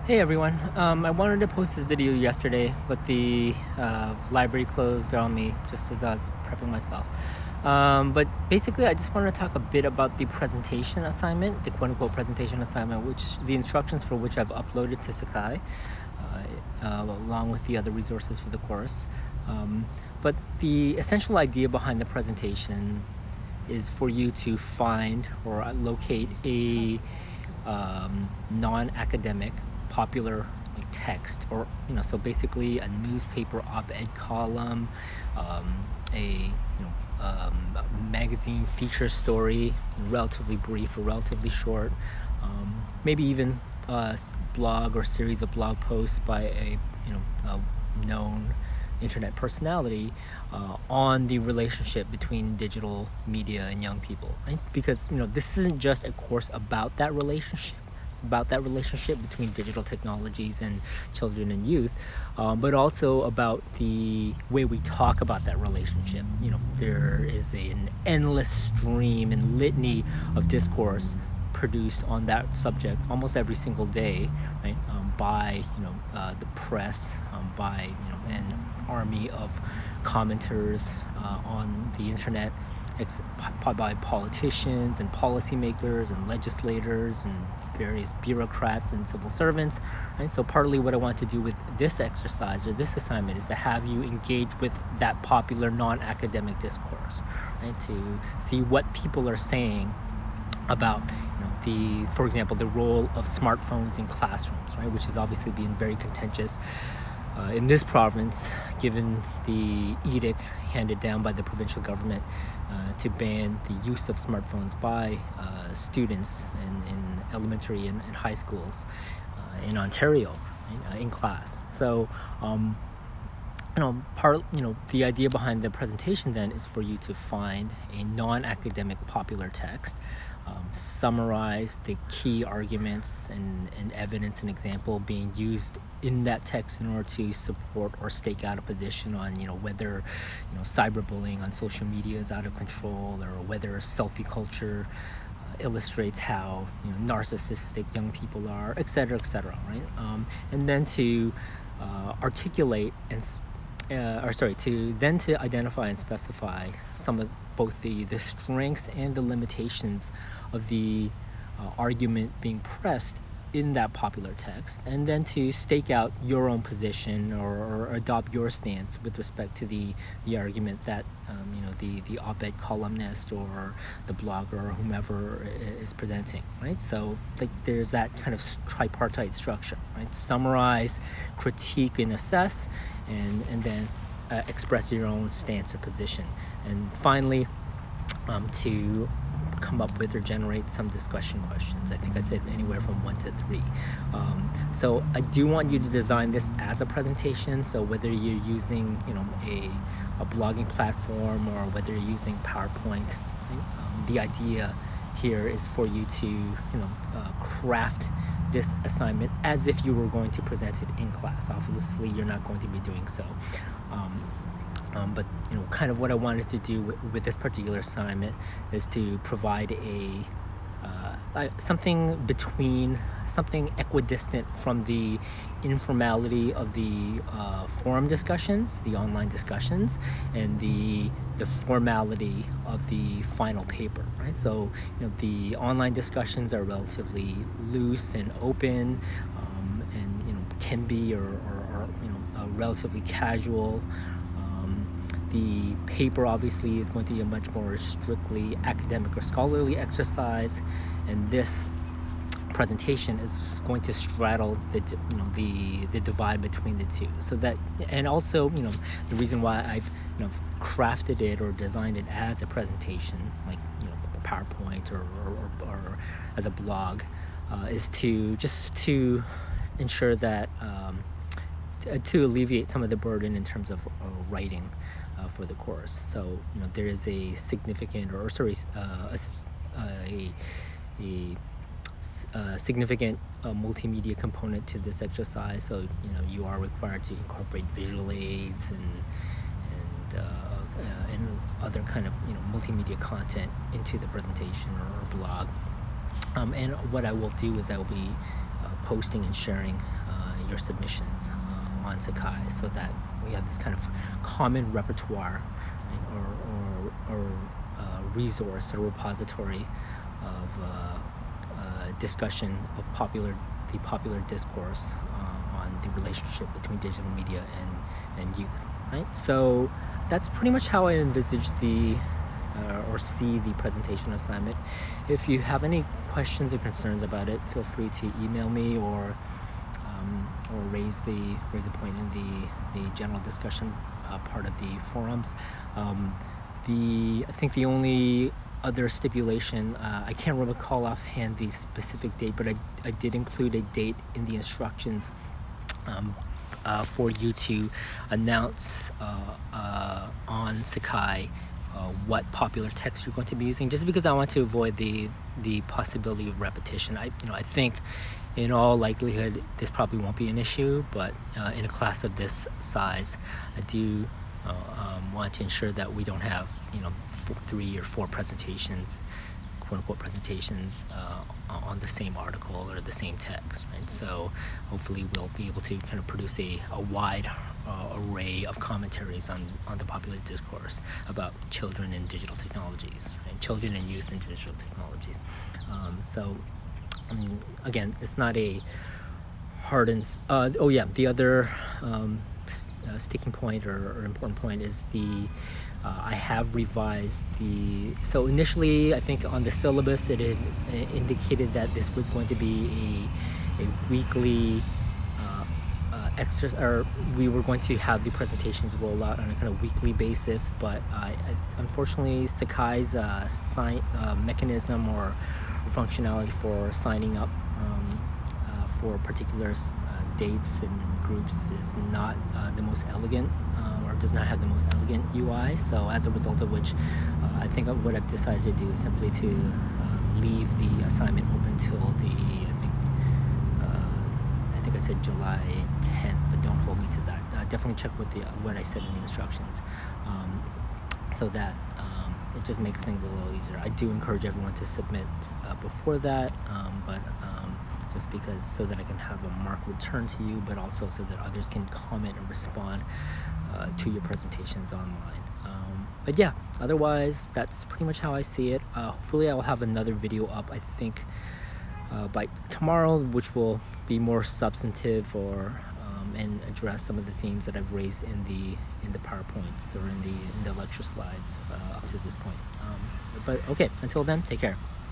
Hey everyone, I wanted to post this video yesterday, but the library closed on me just as I was prepping myself. But basically, I just wanted to talk a bit about the presentation assignment, the quote-unquote presentation assignment, which the instructions for which I've uploaded to Sakai, along with the other resources for the course. But the essential idea behind the presentation is for you to find or locate a non-academic popular text, or so basically a newspaper op-ed column, a magazine feature story, relatively brief or relatively short, maybe even a blog or series of blog posts by a known internet personality on the relationship between digital media and young people, right? Because this isn't just a course about that relationship between digital technologies and children and youth, but also about the way we talk about that relationship. There is an endless stream and litany of discourse produced on that subject almost every single day, right? By the press, by an army of commenters on the internet, by politicians and policymakers and legislators and various bureaucrats and civil servants, right? So partly what I want to do with this exercise or this assignment is to have you engage with that popular non-academic discourse, right? To see what people are saying about for example, the role of smartphones in classrooms, right? Which has obviously been very contentious in this province, given the edict handed down by the provincial government to ban the use of smartphones by students in elementary and high schools in Ontario, right, in class. So, the idea behind the presentation then is for you to find a non-academic popular text, summarize the key arguments and evidence and example being used in that text in order to support or stake out a position on whether cyberbullying on social media is out of control, or whether selfie culture illustrates how narcissistic young people are, etc., right? And then to articulate and to identify and specify some of both the strengths and the limitations of the argument being pressed in that popular text, and then to stake out your own position or adopt your stance with respect to the argument that the op-ed columnist or the blogger or whomever is presenting, right? So there's that kind of tripartite structure, right? Summarize, critique, and assess, and then express your own stance or position, and finally to come up with or generate some discussion questions. I think I said anywhere from 1 to 3. So I do want you to design this as a presentation. So whether you're using a blogging platform or whether you're using PowerPoint, right? The idea here is for you to craft this assignment as if you were going to present it in class. Obviously, you're not going to be doing so. But kind of what I wanted to do with this particular assignment is to provide something equidistant from the informality of the forum discussions, the online discussions, and the formality of the final paper, right? So the online discussions are relatively loose and open, and can be or relatively casual. The paper obviously is going to be a much more strictly academic or scholarly exercise, and this presentation is going to straddle the divide between the two. So that, and also the reason why I've crafted it or designed it as a presentation, like PowerPoint or as a blog, is to ensure that to alleviate some of the burden in terms of writing for the course. So there is a significant significant multimedia component to this exercise. So you are required to incorporate visual aids and other kind of multimedia content into the presentation or blog. And what I will do is I will be posting and sharing your submissions on Sakai, so that we have this kind of common repertoire, right, or resource or repository of discussion of the popular discourse on the relationship between digital media and youth, right? So that's pretty much how I envisage or see the presentation assignment. If you have any questions or concerns about it, feel free to email me or raise a point in the general discussion part of the forums. I think the only other stipulation, I can't recall offhand the specific date, but I did include a date in the instructions for you to announce on Sakai what popular text you're going to be using, just because I want to avoid the possibility of repetition. I think in all likelihood this probably won't be an issue, but in a class of this size, I do want to ensure that we don't have 3 or 4 presentations, quote-unquote presentations, on the same article or the same text, right? So hopefully we'll be able to kind of produce a wide array of commentaries on the popular discourse about children and digital technologies, right? Children and youth and digital technologies. So again, it's not a hard and the other sticking point or important point is I have revised so initially I think on the syllabus it had indicated that this was going to be a weekly exercise, or we were going to have the presentations roll out on a kind of weekly basis, but unfortunately Sakai's mechanism or functionality for signing up for particular dates and groups is not the most elegant, or does not have the most elegant UI. So as a result of which, I think what I've decided to do is simply to leave the assignment open till I think I said July 10th, but don't hold me to that. Definitely check with what I said in the instructions, so that it just makes things a little easier. I do encourage everyone to submit before that, but just because, so that I can have a mark returned to you, but also so that others can comment and respond to your presentations online. But yeah, otherwise that's pretty much how I see it. Hopefully I will have another video up, I think by tomorrow, which will be more substantive and address some of the themes that I've raised in the PowerPoints or in the lecture slides up to this point. But okay, until then, take care.